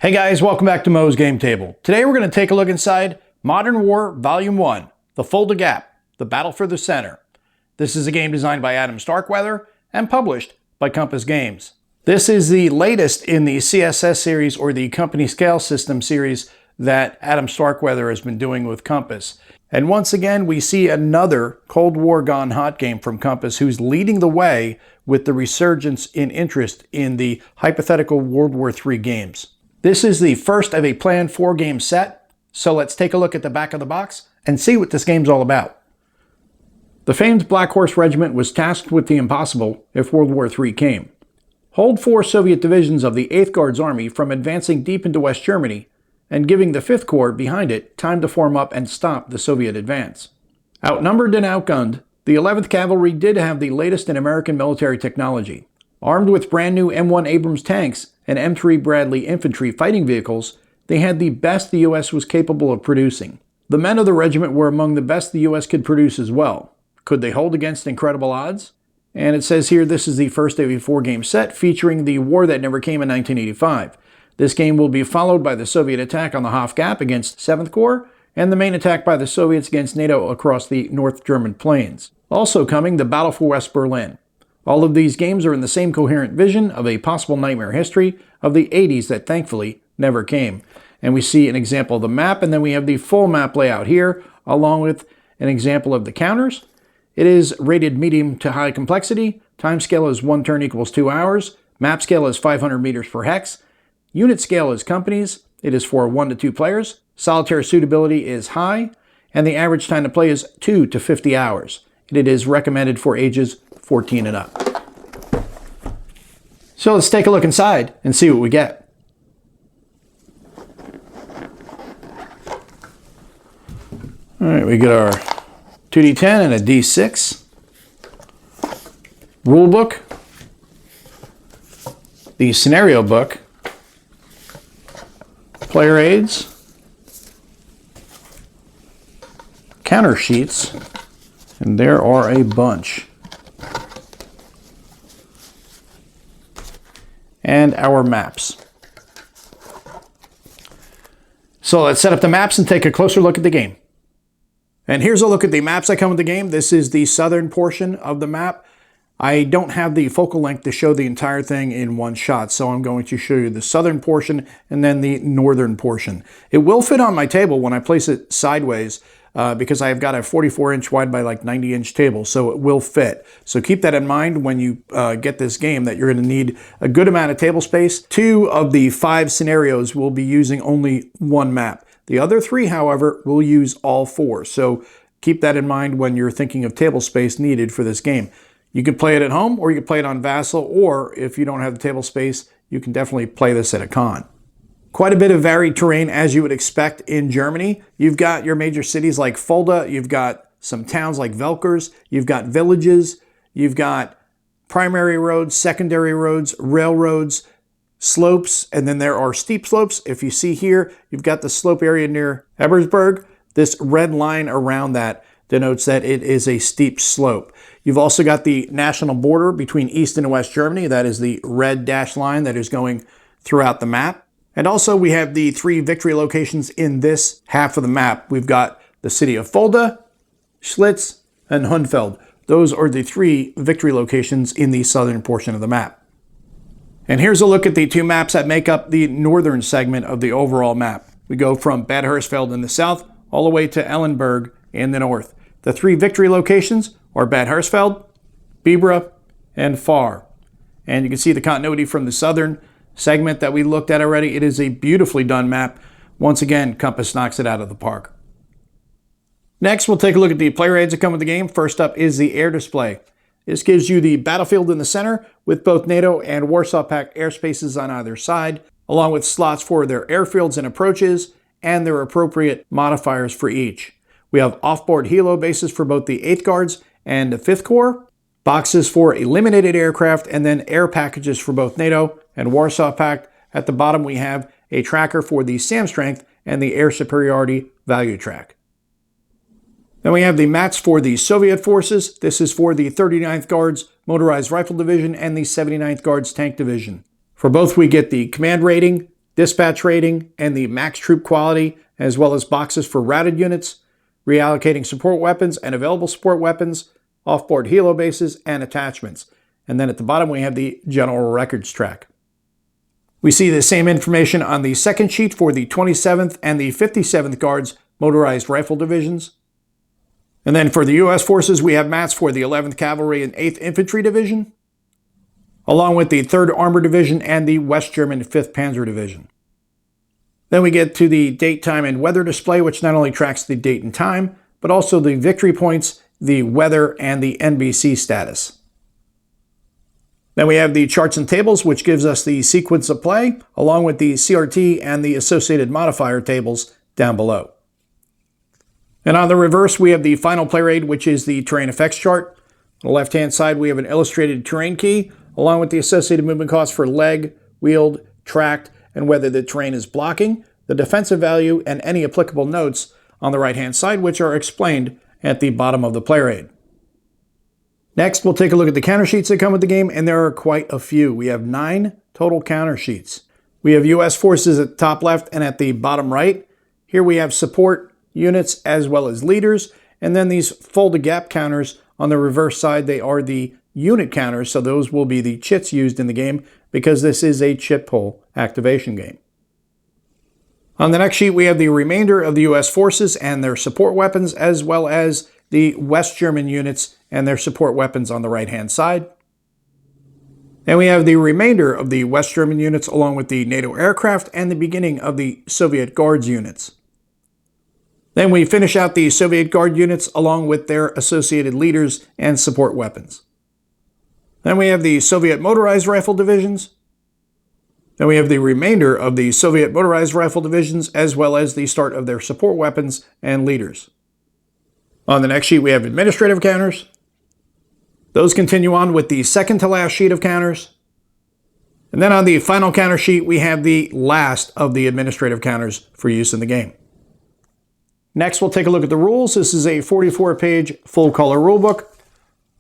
Hey guys, welcome back to Mo's Game Table. Today we're going to take a look inside Modern War Volume 1, The Fulda Gap, The Battle for the Center. This is a game designed by Adam Starkweather and published by Compass Games. This is the latest in the CSS series, or the Company Scale System series, that Adam Starkweather has been doing with Compass. And once again, we see another Cold War Gone Hot game from Compass, who's leading the way with the resurgence in interest in the hypothetical World War III games. This is the first of a planned 4-game set, so let's take a look at the back of the box and see what this game's all about. The famed Black Horse Regiment was tasked with the impossible if World War III came. Hold 4 Soviet divisions of the 8th Guards Army from advancing deep into West Germany and giving the 5th Corps behind it time to form up and stop the Soviet advance. Outnumbered and outgunned, the 11th Cavalry did have the latest in American military technology. Armed with brand new M1 Abrams tanks and M3 Bradley infantry fighting vehicles, they had the best the U.S. was capable of producing. The men of the regiment were among the best the U.S. could produce as well. Could they hold against incredible odds? And it says here this is the first of a 4-game set featuring the war that never came in 1985. This game will be followed by the Soviet attack on the Hof Gap against 7th Corps and the main attack by the Soviets against NATO across the North German plains. Also coming, the Battle for West Berlin. All of these games are in the same coherent vision of a possible nightmare history of the 80s that thankfully never came. And we see an example of the map, and then we have the full map layout here, along with an example of the counters. It is rated medium to high complexity. Time scale is 1 turn equals 2 hours. Map scale is 500 meters per hex. Unit scale is companies. It is for 1 to 2 players. Solitaire suitability is high, and the average time to play is 2 to 50 hours. And it is recommended for ages 14 and up. So let's take a look inside and see what we get. All right, we get our 2d10 and a d6. Rule book. The scenario book. Player aids. Counter sheets. And there are a bunch. And our maps. So let's set up the maps and take a closer look at the game. And here's a look at the maps that come with the game. This is the southern portion of the map. I don't have the focal length to show the entire thing in one shot, so I'm going to show you the southern portion and then the northern portion. It will fit on my table when I place it sideways, because I've got a 44-inch wide by like 90-inch table, so it will fit. So keep that in mind when you get this game, that you're going to need a good amount of table space. 2 of the 5 scenarios will be using only 1 map. The other 3, however, will use all 4. So keep that in mind when you're thinking of table space needed for this game. You can play it at home, or you can play it on Vassal, or if you don't have the table space, you can definitely play this at a con. Quite a bit of varied terrain, as you would expect in Germany. You've got your major cities like Fulda, you've got some towns like Velkers, you've got villages, you've got primary roads, secondary roads, railroads, slopes, and then there are steep slopes. If you see here, you've got the slope area near Ebersberg. This red line around that denotes that it is a steep slope. You've also got the national border between East and West Germany. That is the red dashed line that is going throughout the map. And also we have the 3 victory locations in this half of the map. We've got the city of Fulda, Schlitz, and Hunfeld. Those are the 3 victory locations in the southern portion of the map. And here's a look at the 2 maps that make up the northern segment of the overall map. We go from Bad Hersfeld in the south all the way to Ellenberg in the north. The 3 victory locations are Bad Hersfeld, Bibra, and Far. And you can see the continuity from the southern segment that we looked at already. It is a beautifully done map. Once again, Compass knocks it out of the park. Next, we'll take a look at the player aids that come with the game. First up is the air display. This gives you the battlefield in the center with both NATO and Warsaw Pact airspaces on either side, along with slots for their airfields and approaches and their appropriate modifiers for each. We have off-board helo bases for both the 8th Guards and the 5th Corps, boxes for eliminated aircraft, and then air packages for both NATO and Warsaw Pact. At the bottom, we have a tracker for the SAM strength and the air superiority value track. Then we have the mats for the Soviet forces. This is for the 39th Guards Motorized Rifle Division and the 79th Guards Tank Division. For both, we get the command rating, dispatch rating, and the max troop quality, as well as boxes for routed units, reallocating support weapons and available support weapons, offboard helo bases, and attachments. And then at the bottom, we have the general records track. We see the same information on the second sheet for the 27th and the 57th Guards Motorized Rifle Divisions. And then for the U.S. forces, we have maps for the 11th Cavalry and 8th Infantry Division, along with the 3rd Armored Division and the West German 5th Panzer Division. Then we get to the date, time, and weather display, which not only tracks the date and time, but also the victory points, the weather, and the NBC status. Then we have the charts and tables, which gives us the sequence of play, along with the CRT and the associated modifier tables down below. And on the reverse, we have the final play rate, which is the terrain effects chart. On the left-hand side, we have an illustrated terrain key, along with the associated movement costs for leg, wheeled, tracked, and whether the terrain is blocking, the defensive value, and any applicable notes on the right-hand side, which are explained at the bottom of the play rate. Next, we'll take a look at the counter sheets that come with the game, and there are quite a few. We have 9 total counter sheets. We have U.S. forces at the top left and at the bottom right. Here we have support units as well as leaders, and then these Fulda gap counters on the reverse side, they are the unit counters, so those will be the chits used in the game because this is a chit pull activation game. On the next sheet, we have the remainder of the U.S. forces and their support weapons, as well as the West German units and their support weapons on the right-hand side. And we have the remainder of the West German units along with the NATO aircraft and the beginning of the Soviet Guards units. Then we finish out the Soviet Guard units along with their associated leaders and support weapons. Then we have the Soviet Motorized Rifle Divisions. Then we have the remainder of the Soviet Motorized Rifle Divisions, as well as the start of their support weapons and leaders. On the next sheet, we have administrative counters. Those continue on with the second to last sheet of counters. And then on the final counter sheet, we have the last of the administrative counters for use in the game. Next, we'll take a look at the rules. This is a 44-page full-color rulebook.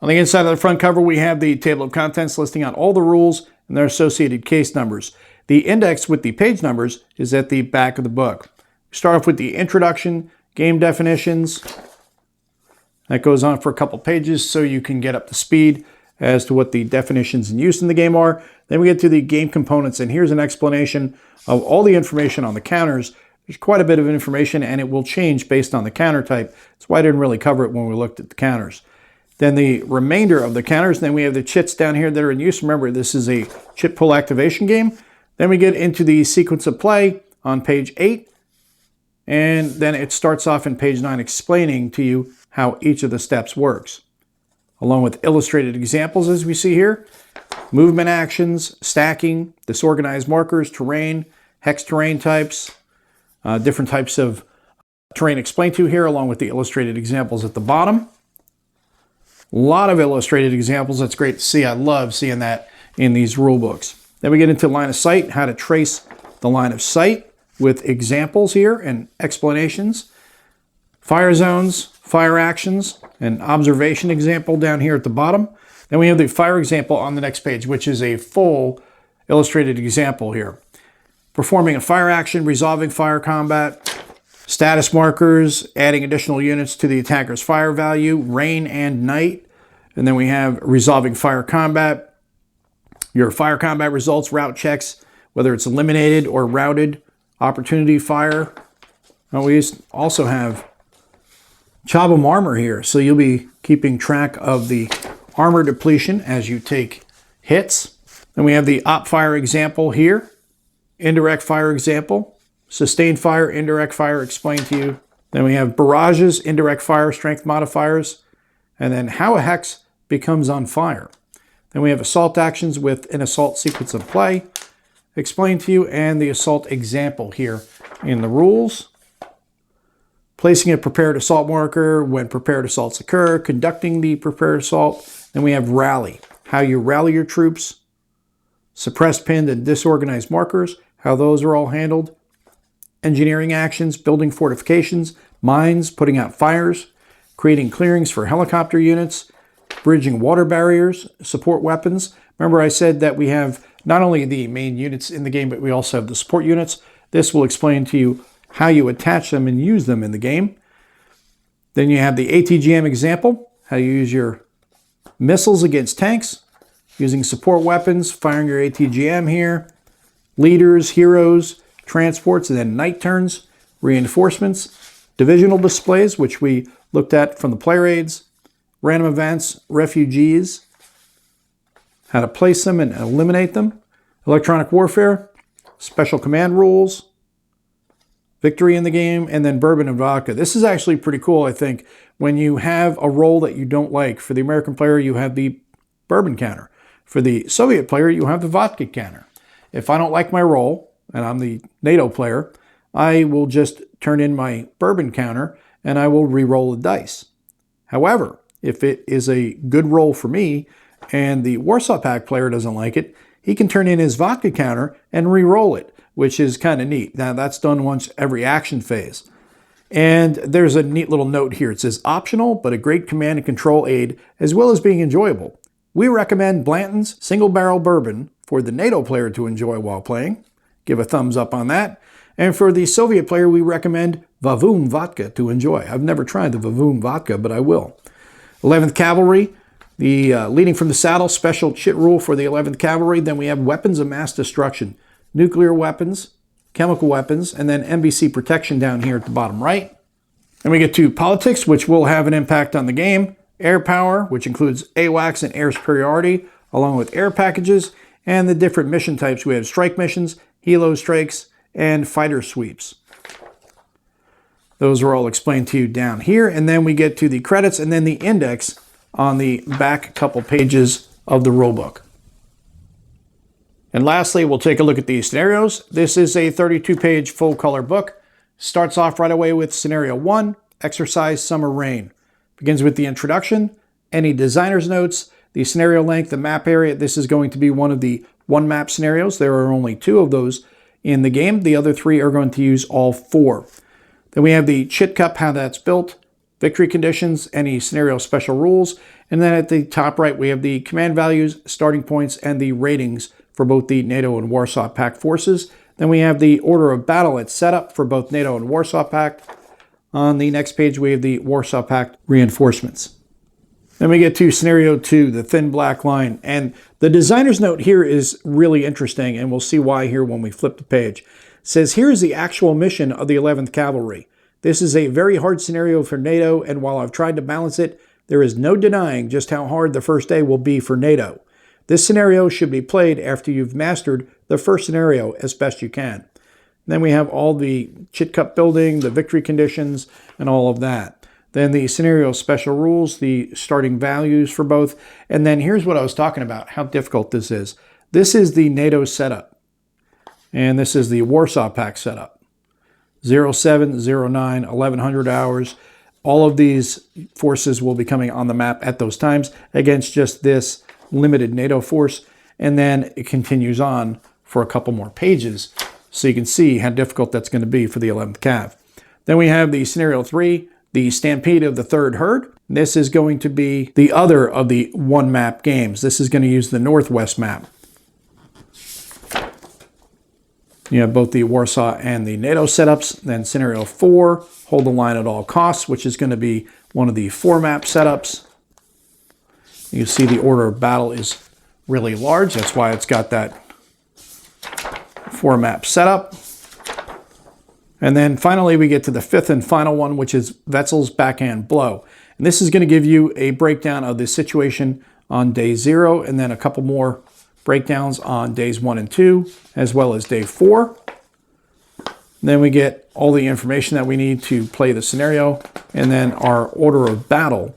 On the inside of the front cover, we have the table of contents listing out all the rules and their associated case numbers. The index with the page numbers is at the back of the book. We start off with the introduction, game definitions. That goes on for a couple pages so you can get up to speed as to what the definitions and use in the game are. Then we get to the game components, and here's an explanation of all the information on the counters. There's quite a bit of information, and it will change based on the counter type. That's why I didn't really cover it when we looked at the counters. Then the remainder of the counters, then we have the chits down here that are in use. Remember, this is a chit pull activation game. Then we get into the sequence of play on page 8, and then it starts off in page 9 explaining to you how each of the steps works, along with illustrated examples as we see here, movement actions, stacking, disorganized markers, terrain, hex terrain types, different types of terrain explained to you here, along with the illustrated examples at the bottom. A lot of illustrated examples. That's great to see. I love seeing that in these rule books. Then we get into line of sight, how to trace the line of sight with examples here and explanations. Fire zones, fire actions, an observation example down here at the bottom. Then we have the fire example on the next page, which is a full illustrated example here. Performing a fire action, resolving fire combat, status markers, adding additional units to the attacker's fire value, rain and night. And then we have resolving fire combat, your fire combat results, route checks, whether it's eliminated or routed, opportunity fire. And we also have Chabum armor here, so you'll be keeping track of the armor depletion as you take hits. Then we have the op fire example here, indirect fire example, sustained fire, indirect fire explained to you. Then we have barrages, indirect fire, strength modifiers, and then how a hex becomes on fire. Then we have assault actions with an assault sequence of play explained to you, and the assault example here in the rules. Placing a prepared assault marker when prepared assaults occur, conducting the prepared assault. Then we have rally, how you rally your troops, suppressed, pinned, and disorganized markers, how those are all handled. Engineering actions, building fortifications, mines, putting out fires, creating clearings for helicopter units, bridging water barriers, support weapons, Remember I said that we have not only the main units in the game, but we also have the support units. This will explain to you how you attach them and use them in the game. Then you have the ATGM example, how you use your missiles against tanks, using support weapons, firing your ATGM here, leaders, heroes, transports, and then night turns, reinforcements, divisional displays, which we looked at from the player aids, random events, refugees, how to place them and eliminate them, electronic warfare, special command rules, victory in the game, and then bourbon and vodka. This is actually pretty cool, I think. When you have a role that you don't like, for the American player, you have the bourbon counter. For the Soviet player, you have the vodka counter. If I don't like my role, and I'm the NATO player, I will just turn in my bourbon counter and I will re-roll the dice. However, if it is a good roll for me and the Warsaw Pact player doesn't like it, he can turn in his vodka counter and re-roll it, which is kind of neat. Now, that's done once every action phase. And there's a neat little note here. It says, optional, but a great command and control aid, as well as being enjoyable. We recommend Blanton's Single Barrel Bourbon for the NATO player to enjoy while playing. Give a thumbs up on that. And for the Soviet player, we recommend Vavoom Vodka to enjoy. I've never tried the Vavoom Vodka, but I will. 11th Cavalry, the leading from the saddle, special chit rule for the 11th Cavalry. Then we have weapons of mass destruction, nuclear weapons, chemical weapons, and then NBC protection down here at the bottom right. And we get to politics, which will have an impact on the game. Air power, which includes AWACS and air superiority, along with air packages, and the different mission types. We have strike missions, helo strikes, and fighter sweeps. Those are all explained to you down here. And then we get to the credits and then the index on the back couple pages of the rulebook. And lastly, we'll take a look at the scenarios. This is a 32-page full-color book. Starts off right away with Scenario 1, Exercise Summer Rain. Begins with the introduction, any designer's notes, the scenario length, the map area. This is going to be one of the one-map scenarios. There are only 2 of those in the game. The other 3 are going to use all 4. Then we have the chit cup, how that's built, victory conditions, any scenario special rules, and then at the top right we have the command values, starting points, and the ratings for both the NATO and Warsaw Pact forces. Then we have the order of battle at setup for both NATO and Warsaw Pact. On the next page we have the Warsaw Pact reinforcements. Then we get to Scenario 2, the thin black line. And the designer's note here is really interesting, and we'll see why here when we flip the page. It says, here is the actual mission of the 11th Cavalry. This is a very hard scenario for NATO, and while I've tried to balance it, there is no denying just how hard the first day will be for NATO. This scenario should be played after you've mastered the first scenario as best you can. Then we have all the chit cup building, the victory conditions, and all of that. Then the scenario special rules, the starting values for both. And then here's what I was talking about, how difficult this is. This is the NATO setup. And this is the Warsaw Pact setup. 07, 09, 1100 hours. All of these forces will be coming on the map at those times against just this limited NATO force. And then it continues on for a couple more pages. So you can see how difficult that's going to be for the 11th Cav. Then we have the Scenario 3, the Stampede of the Third Herd. This is going to be the other of the one-map games. This is going to use the Northwest map. You have both the Warsaw and the NATO setups. Then Scenario 4, Hold the Line at All Costs, which is going to be one of the 4-map setups. You see the order of battle is really large. That's why it's got that 4-map setup. And then finally we get to the 5th and final one, which is Wetzel's Backhand Blow. And this is going to give you a breakdown of the situation on day 0 and then a couple more breakdowns on days 1 and 2, as well as day 4. Then we get all the information that we need to play the scenario, and then our order of battle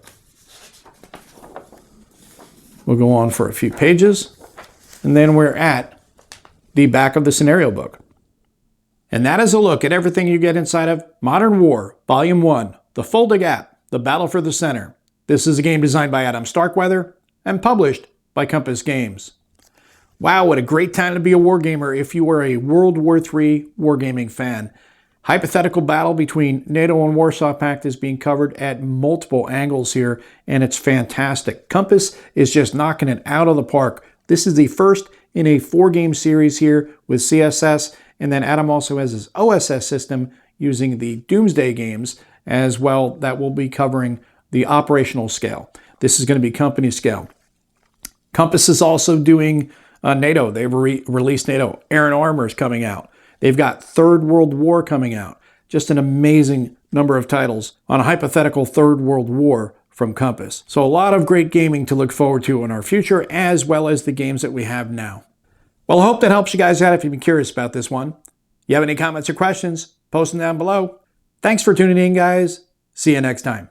will go on for a few pages. And then we're at the back of the scenario book. And that is a look at everything you get inside of Modern War, Volume 1, The Fulda Gap, The Battle for the Center. This is a game designed by Adam Starkweather and published by Compass Games. Wow, what a great time to be a wargamer if you are a World War III wargaming fan. Hypothetical battle between NATO and Warsaw Pact is being covered at multiple angles here, and it's fantastic. Compass is just knocking it out of the park This is the first in a 4-game series here with CSS, and then Adam also has his OSS system using the Doomsday games as well that will be covering the operational scale. This is going to be company scale. Compass is also doing NATO. They've released NATO. Iron Armor is coming out. They've got Third World War coming out. Just an amazing number of titles on a hypothetical Third World War from Compass. So a lot of great gaming to look forward to in our future, as well as the games that we have now. Well, I hope that helps you guys out if you've been curious about this one. You have any comments or questions, post them down below. Thanks for tuning in, guys. See you next time.